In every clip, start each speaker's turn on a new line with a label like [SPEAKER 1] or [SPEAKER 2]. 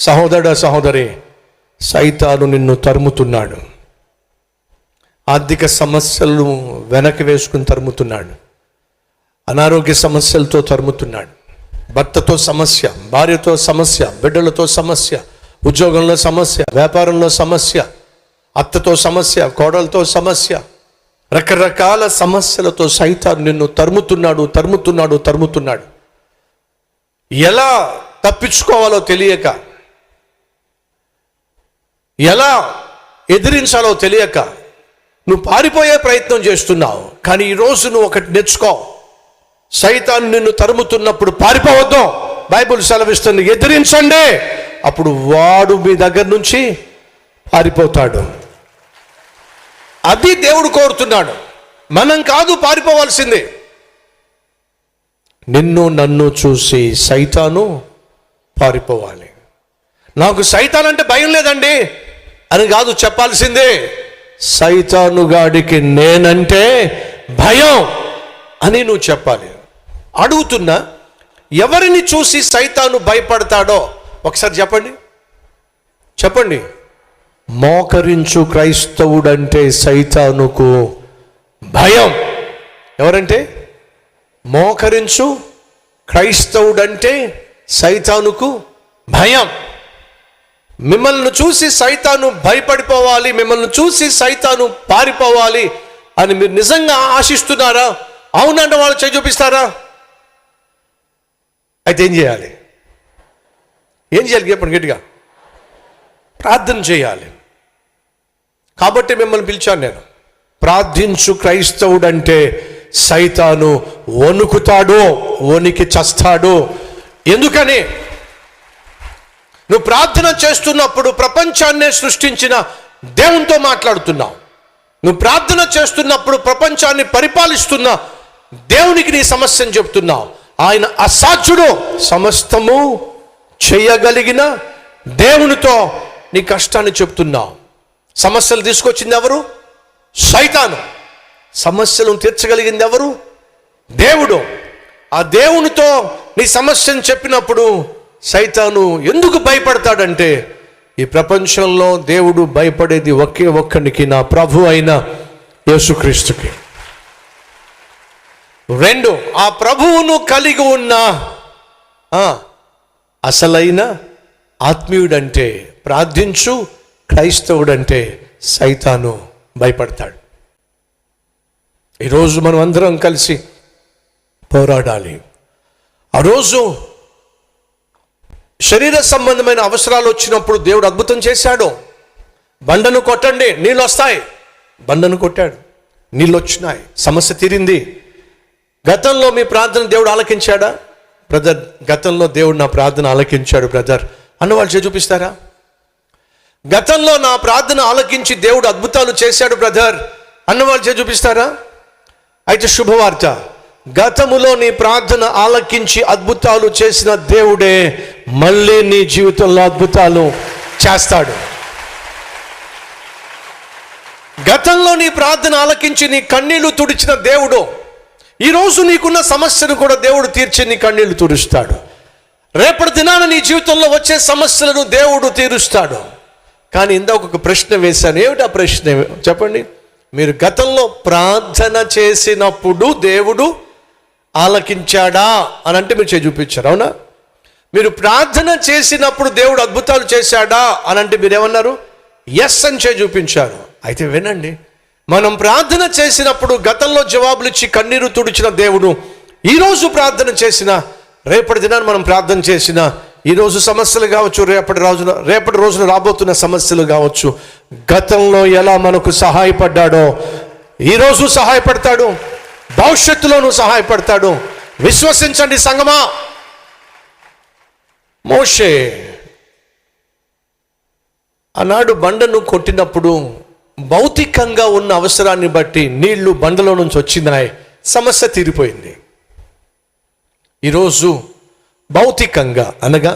[SPEAKER 1] సహోదరుడా, సహోదరి, సైతాను నిన్ను తరుముతున్నాడు. ఆర్థిక సమస్యలను వెనక్కి వేసుకుని తరుముతున్నాడు. అనారోగ్య సమస్యలతో తరుముతున్నాడు. భర్తతో సమస్య, భార్యతో సమస్య, బిడ్డలతో సమస్య, ఉద్యోగంలో సమస్య, వ్యాపారంలో సమస్య, అత్తతో సమస్య, కోడలతో సమస్య, రకరకాల సమస్యలతో సైతాను నిన్ను తరుముతున్నాడు. ఎలా తప్పించుకోవాలో తెలియక, ఎలా ఎదిరించాలో తెలియక నువ్వు పారిపోయే ప్రయత్నం చేస్తున్నావు. కానీ ఈరోజు నువ్వు ఒకటి నేర్చుకో. సైతాను నిన్ను తరుముతున్నప్పుడు పారిపోవద్దు. బైబిల్ సెలవిస్తుంది, ఎదిరించండి, అప్పుడు వాడు మీ దగ్గర నుంచి పారిపోతాడు. అది దేవుడు కోరుతున్నాడు. మనం కాదు పారిపోవాల్సింది. నిన్ను నన్ను చూసి సైతాను పారిపోవాలి. నాకు సైతాన్ అంటే భయం లేదండి అని కాదు చెప్పాల్సిందే. సైతాను గాడికి నేనంటే భయం అని నువ్వు చెప్పాలి. అడుగుతున్నా, ఎవరిని చూసి సైతాను భయపడతాడో ఒకసారి చెప్పండి. మోకరించు క్రైస్తవుడంటే సైతానుకు భయం. ఎవరంటే? మోకరించు క్రైస్తవుడంటే సైతానుకు భయం. మిమ్మల్ని చూసి సైతాను భయపడిపోవాలి, మిమ్మల్ని చూసి సైతాను పారిపోవాలి అని మీరు నిజంగా ఆశిస్తున్నారా? అవునంటే వాళ్ళు చేయి చూపిస్తారా? అయితే ఏం చేయాలి చెప్పండి గట్టిగా. ప్రార్థన చేయాలి. కాబట్టి మిమ్మల్ని పిలిచాను నేను. ప్రార్థించు క్రైస్తవుడంటే సైతాను వణుకుతాడు, వణికి చస్తాడు. ఎందుకని? నువ్వు ప్రార్థన చేస్తున్నప్పుడు ప్రపంచాన్నే సృష్టించిన దేవునితో మాట్లాడుతున్నావు. నువ్వు ప్రార్థన చేస్తున్నప్పుడు ప్రపంచాన్ని పరిపాలిస్తున్న దేవునికి నీ సమస్యను చెప్తున్నావు. ఆయన అసాధ్యుడు. సమస్తము చేయగలిగిన దేవునితో నీ కష్టాన్ని చెప్తున్నావు. సమస్యలు తీసుకొచ్చింది ఎవరు? సైతాను. సమస్యలను తీర్చగలిగింది ఎవరు? దేవుడు. ఆ దేవునితో నీ సమస్యను చెప్పినప్పుడు సైతాను ఎందుకు భయపడతాడంటే, ఈ ప్రపంచంలో దేవుడు భయపడేది ఒకే ఒక్కనికి, నా ప్రభు అయిన యేసుక్రీస్తుకి. 2, ఆ ప్రభువును కలిగి ఉన్న అసలైన ఆత్మీయుడంటే, ప్రార్థించు క్రైస్తవుడంటే సైతాను భయపడతాడు. ఈరోజు మనం అందరం కలిసి పోరాడాలి. ఆ రోజు శరీర సంబంధమైన అవసరాలు వచ్చినప్పుడు దేవుడు అద్భుతం చేశాడు. బండను కొట్టండి, నీళ్ళు వస్తాయి. బండను కొట్టాడు, నీళ్ళు వచ్చినాయి, సమస్య తీరింది. గతంలో మీ ప్రార్థన దేవుడు ఆలకించాడా? బ్రదర్, గతంలో దేవుడు నా ప్రార్థన ఆలకించాడు బ్రదర్ అన్నవాళ్ళు చేయి చూపిస్తారా? గతంలో నా ప్రార్థన ఆలకించి దేవుడు అద్భుతాలు చేశాడు బ్రదర్ అన్నవాళ్ళు చేయి చూపిస్తారా? అయితే శుభవార్త, గతములో నీ ప్రార్థన ఆలకించి అద్భుతాలు చేసిన దేవుడే మళ్ళీ నీ జీవితంలో అద్భుతాలు చేస్తాడు. గతంలో నీ ప్రార్థన ఆలకించి నీ కన్నీళ్లు తుడిచిన దేవుడు ఈరోజు నీకున్న సమస్యను కూడా దేవుడు తీర్చి నీ కన్నీళ్లు తుడుస్తాడు. రేపటి దినాన నీ జీవితంలో వచ్చే సమస్యలను దేవుడు తీరుస్తాడు. కానీ ఇందాక ఒక ప్రశ్న వేశాను. ఏమిటి ఆ ప్రశ్న చెప్పండి. మీరు గతంలో ప్రార్థన చేసినప్పుడు దేవుడు ఆలకించాడా అని అంటే మీరు చేయి చూపించారు, అవునా? మీరు ప్రార్థన చేసినప్పుడు దేవుడు అద్భుతాలు చేశాడా అని అంటే మీరేమన్నారు? ఎస్ అని చేయి చూపించారు. అయితే వినండి, మనం ప్రార్థన చేసినప్పుడు గతంలో జవాబులు ఇచ్చి కన్నీరు తుడిచిన దేవుడు ఈరోజు ప్రార్థన చేసిన, రేపటి దినాన్ని మనం ప్రార్థన చేసిన, ఈరోజు సమస్యలు కావచ్చు, రేపటి రోజున రాబోతున్న సమస్యలు కావచ్చు, గతంలో ఎలా మనకు సహాయపడ్డాడో ఈరోజు సహాయపడతాడు, భవిష్యత్తులోనూ సహాయపడతాడు. విశ్వసించండి సంగమా. మోషే ఆనాడు బండను కొట్టినప్పుడు భౌతికంగా ఉన్న అవసరాన్ని బట్టి నీళ్లు బండలో నుంచి వచ్చినాయి, సమస్య తీరిపోయింది. ఈరోజు భౌతికంగా అనగా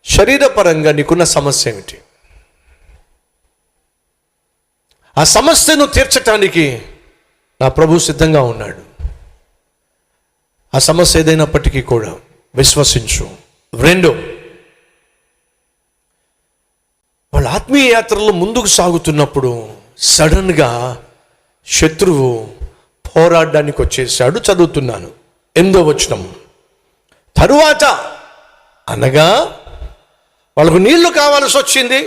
[SPEAKER 1] శరీరపరంగా నీకున్న సమస్య ఏమిటి? ఆ సమస్యను తీర్చటానికి నా ప్రభు సిద్ధంగా ఉన్నాడు. ఆ సమస్య ఏదైనప్పటికీ కూడా విశ్వసించు. 2, ఆత్మీయ యాత్రలో ముందుకు సాగుతున్నప్పుడు సడన్గా శత్రువు పోరాడడానికి వచ్చేసాడు. చదువుతున్నాను 8వ వచనం. తరువాత అనగా వాళ్ళకు నీళ్లు కావాల్సి వచ్చింది,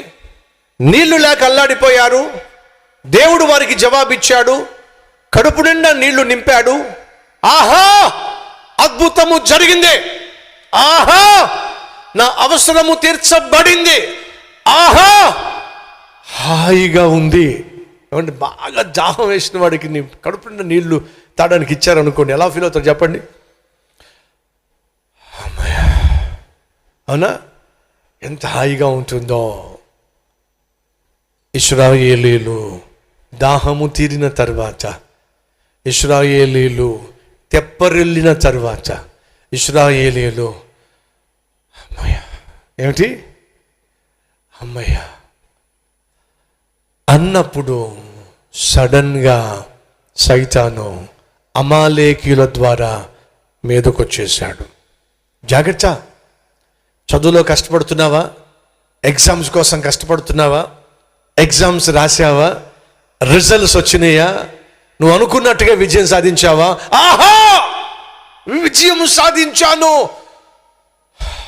[SPEAKER 1] నీళ్లు లేక అల్లాడిపోయారు. దేవుడు వారికి జవాబిచ్చాడు, కడుపు నిండా నీళ్లు నింపాడు. ఆహా, అద్భుతము జరిగింది. ఆహా, నా అవసరము తీర్చబడింది. ఆహా, హాయిగా ఉంది. ఏమంటే బాగా దాహం వేసిన వాడికి నీ కడుపు నిండా నీళ్లు తాగడానికి ఇచ్చారనుకోండి, ఎలా ఫీల్ అవుతారు చెప్పండి? అవునా? ఎంత హాయిగా ఉంటుందో. ఇశ్రాయేలీలు దాహము తీరిన తర్వాత, ఇశ్రాయేలీలు తెప్పరిల్లిన తర్వాత, ఇశ్రాయేలీలు అమ్మయ్య ఏమిటి అమ్మయ్య అన్నప్పుడు సడన్గా సైతాను అమాలేకీయుల ద్వారా మీదకొచ్చేసాడు. జాగ్రత్త. చదువులో కష్టపడుతున్నావా? ఎగ్జామ్స్ కోసం కష్టపడుతున్నావా? ఎగ్జామ్స్ రాసావా? రిజల్ట్స్ వచ్చినాయా? నువ్వు అనుకున్నట్టుగా విజయం సాధించావా? ఆహా, విజయం సాధించాను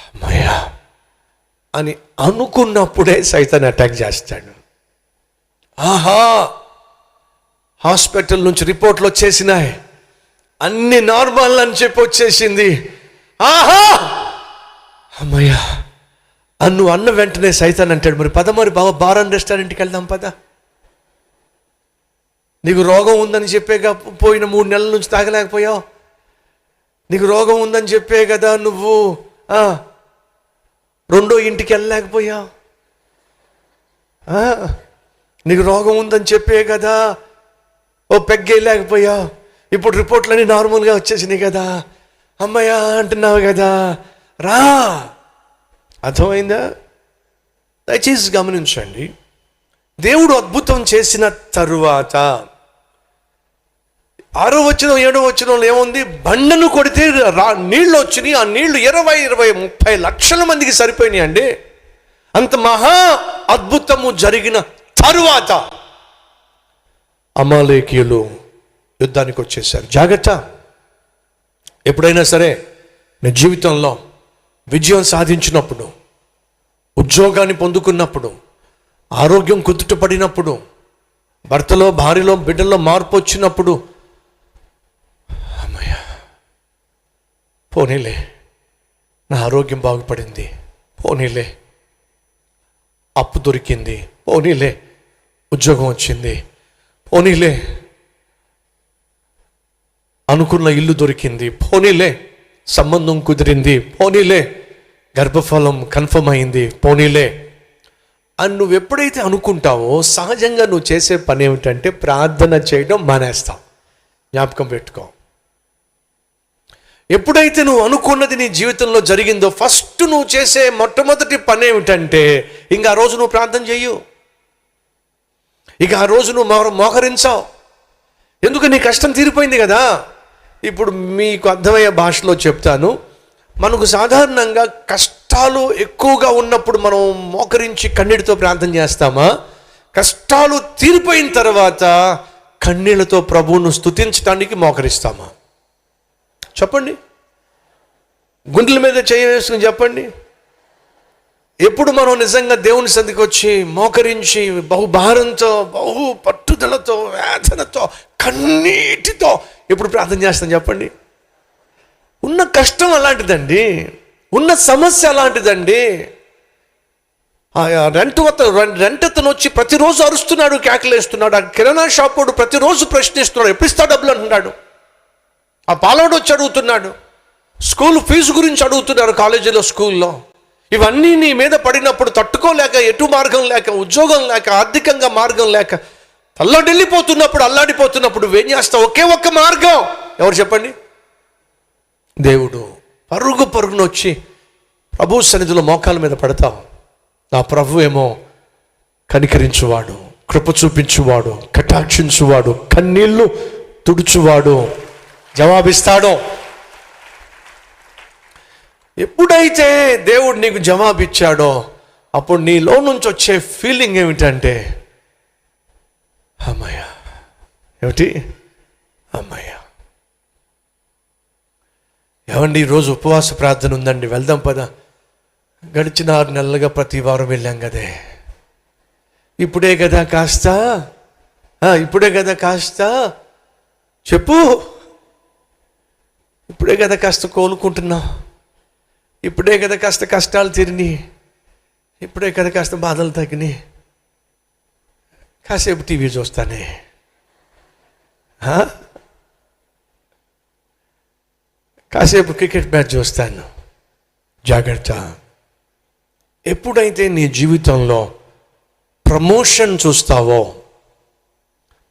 [SPEAKER 1] అమ్మయ్యా అని అనుకున్నప్పుడే సైతాన్ అటాక్ చేస్తాడు. ఆహా, హాస్పిటల్ నుంచి రిపోర్ట్లు వచ్చేసినాయి, అన్ని నార్మల్ అని చెప్పి వచ్చేసింది. ఆహా అమ్మయ్యా నువ్వు అన్న వెంటనే సైతాన్ అంటాడు, మరి పద, మరి బాబా బారాన్ రెస్టారెంట్కి వెళ్దాం పద. నీకు రోగం ఉందని చెప్పే పోయిన 3 నెలల నుంచి తాగలేకపోయావు. నీకు రోగం ఉందని చెప్పే కదా నువ్వు రెండో ఇంటికి వెళ్ళలేకపోయావు. నీకు రోగం ఉందని చెప్పే కదా ఓ పెగ్గేయలేకపోయావు. ఇప్పుడు రిపోర్ట్లన్నీ నార్మల్గా వచ్చేసినాయి కదా, అమ్మయ్యా అంటున్నావు కదా, రా. అర్థమైందా? దయచేసి గమనించండి. దేవుడు అద్భుతం చేసిన తరువాత 6వ వచనం 7వ వచనంలో ఏముంది? బండను కొడితే నీళ్ళు వచ్చినాయి. ఆ నీళ్లు 20-30 లక్షల మందికి సరిపోయినాయి అండి. అంత మహా అద్భుతము జరిగిన తరువాత అమాలేకీయులు యుద్ధానికి వచ్చేసారు. జాగ్రత్త. ఎప్పుడైనా సరే నీ జీవితంలో విజయం సాధించినప్పుడు, ఉద్యోగాన్ని పొందుకున్నప్పుడు, ఆరోగ్యం కుదుటపడినప్పుడు, భర్తలో భార్యలో బిడ్డల్లో మార్పు వచ్చినప్పుడు, అమ్మయ్య పోనీలే నా ఆరోగ్యం బాగుపడింది, పోనీలే అప్పు దొరికింది, పోనీలే ఉద్యోగం వచ్చింది, పోనీలే అనుకున్న ఇల్లు దొరికింది, పోనీలే సంబంధం కుదిరింది, పోనీలే గర్భఫలం కన్ఫర్మ్ అయింది, పోనీలే అని నువ్వు ఎప్పుడైతే అనుకుంటావో సహజంగా నువ్వు చేసే పని ఏమిటంటే ప్రార్థన చేయడం మానేస్తావు. జ్ఞాపకం పెట్టుకో. ఎప్పుడైతే నువ్వు అనుకున్నది నీ జీవితంలో జరిగిందో ఫస్ట్ నువ్వు చేసే మొట్టమొదటి పని ఏమిటంటే ఇంకా ఆ రోజు నువ్వు ప్రార్థన చెయ్యు. ఇక ఆ రోజు నువ్వు మోకరించావు. ఎందుకు? నీ కష్టం తీరిపోయింది కదా. ఇప్పుడు మీకు అర్థమయ్యే భాషలో చెప్తాను. మనకు సాధారణంగా కష్టాలు ఎక్కువగా ఉన్నప్పుడు మనం మోకరించి కన్నీటితో ప్రార్థన చేస్తామా? కష్టాలు తీరిపోయిన తర్వాత కన్నీళ్లతో ప్రభువును స్తుతించడానికి మోకరిస్తామా? చెప్పండి. గుండెల మీద చేయి వేసుకుని చెప్పండి. ఎప్పుడు మనం నిజంగా దేవుని సన్నిధికి వచ్చి మోకరించి బహుభారంతో, బహు పట్టుదలతో, వేదనతో, కన్నీటితో ఎప్పుడు ప్రార్థన చేస్తాం చెప్పండి? ఉన్న కష్టం అలాంటిదండి, ఉన్న సమస్య అలాంటిదండి. రెంటతను వచ్చి ప్రతిరోజు అరుస్తున్నాడు, కేకలేస్తున్నాడు. ఆ కిరాణా షాప్ వాడు ప్రతిరోజు ప్రశ్నిస్తున్నాడు, ఎప్పుడు ఇస్తా డబ్బులు అంటున్నాడు. ఆ పాలవాడు వచ్చి అడుగుతున్నాడు, స్కూల్ ఫీజు గురించి అడుగుతున్నారు కాలేజీలో, స్కూల్లో. ఇవన్నీ నీ మీద పడినప్పుడు తట్టుకోలేక, ఎటు మార్గం లేక, ఉద్యోగం లేక, ఆర్థికంగా మార్గం లేక అల్లాడిపోతున్నప్పుడు నువ్వేం చేస్తావు? ఒకే ఒక్క మార్గం. ఎవరు చెప్పండి? దేవుడు. పరుగున వచ్చి ప్రభు సన్నిధిలో మోకాల మీద పడతావు. నా ప్రభు ఏమో కనికరించువాడు, కృప చూపించువాడు, కటాక్షించువాడు, కన్నీళ్లు తుడుచువాడు, జవాబిస్తాడు. ఎప్పుడైతే దేవుడు నీకు జవాబిచ్చాడో అప్పుడు నీలో నుంచి వచ్చే ఫీలింగ్ ఏమిటంటే అమ్మయ్య. ఏమిటి? అమ్మయ్య. ఏమండి, ఈరోజు ఉపవాస ప్రార్థన ఉందండి, వెళ్దాం పదా. గడిచిన 6 నెలలుగా ప్రతి వారం వెళ్ళాం కదే, ఇప్పుడే కదా కాస్త చెప్పు, ఇప్పుడే కదా కాస్త కోలుకుంటున్నావు, ఇప్పుడే కదా కాస్త కష్టాలు తీరినాయి, ఇప్పుడే కదా కాస్త బాధలు తగ్గినాయి, కాసేపు టీవీ చూస్తానే, కాసేపు క్రికెట్ మ్యాచ్ చూస్తాను. జాగ్రత్త. ఎప్పుడైతే నీ జీవితంలో ప్రమోషన్ చూస్తావో,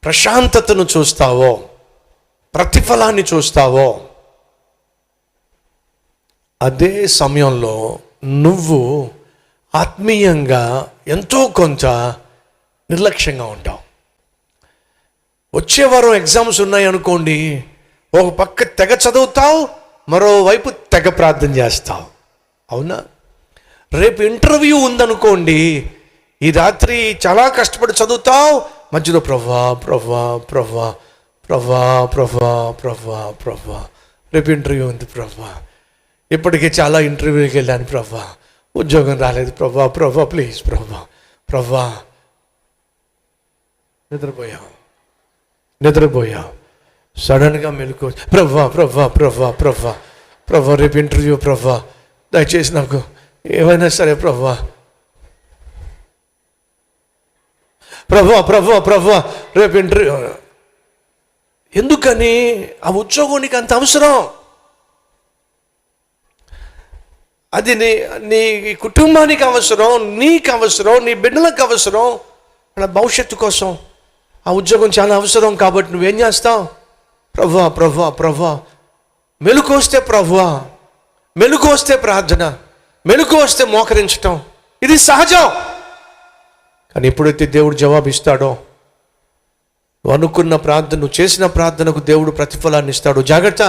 [SPEAKER 1] ప్రశాంతతను చూస్తావో, ప్రతిఫలాన్ని చూస్తావో, అదే సమయంలో నువ్వు ఆత్మీయంగా ఎంతో కొంత నిర్లక్ష్యంగా ఉంటావు. వచ్చే వారం ఎగ్జామ్స్ ఉన్నాయి అనుకోండి, ఒక పక్క తెగ చదువుతావు, మరోవైపు తెగ ప్రార్థన చేస్తావు. అవునా? రేపు ఇంటర్వ్యూ ఉందనుకోండి, ఈ రాత్రి చాలా కష్టపడి చదువుతావు, మధ్యలో ప్రభా రేపు ఇంటర్వ్యూ ఉంది ప్రభా, ఇప్పటికే చాలా ఇంటర్వ్యూకి వెళ్ళాను ప్రభా, ఉద్యోగం రాలేదు ప్రభా ప్లీజ్ ప్రభా. నిద్రపోయా సడన్గా మెలకు, ప్రభా రేపు ఇంటర్వ్యూ ప్రభా, దయచేసి నాకు ఏమైనా సరే ప్రభా రేపు ఇంటర్వ్యూ. ఎందుకని? ఆ ఉద్యోగం నీకు అంత అవసరం, అది నీ కుటుంబానికి అవసరం, నీకు అవసరం, నీ బిడ్డలకు అవసరం, మన భవిష్యత్తు కోసం ఆ ఉద్యోగం చాలా అవసరం. కాబట్టి నువ్వేం చేస్తావు? ప్రభా మెలకు వస్తే మెలకు వస్తే ప్రార్థన, మెలకు వస్తే మోకరించటం, ఇది సహజం. కానీ ఎప్పుడైతే దేవుడు జవాబిస్తాడో, నువ్వు అనుకున్న ప్రార్థన, నువ్వు చేసిన ప్రార్థనకు దేవుడు ప్రతిఫలాన్ని ఇస్తాడు. జాగ్రత్త.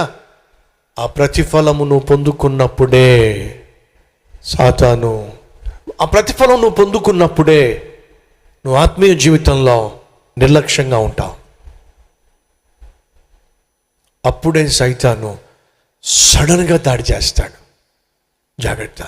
[SPEAKER 1] ఆ ప్రతిఫలము నువ్వు పొందుకున్నప్పుడే సాతాను, ఆ ప్రతిఫలం నువ్వు పొందుకున్నప్పుడే నువ్వు ఆత్మీయ జీవితంలో నిర్లక్ష్యంగా ఉంటావు. అప్పుడే సైతాను సడన్గా దాడి చేస్తాడు. జాగ్రత్త.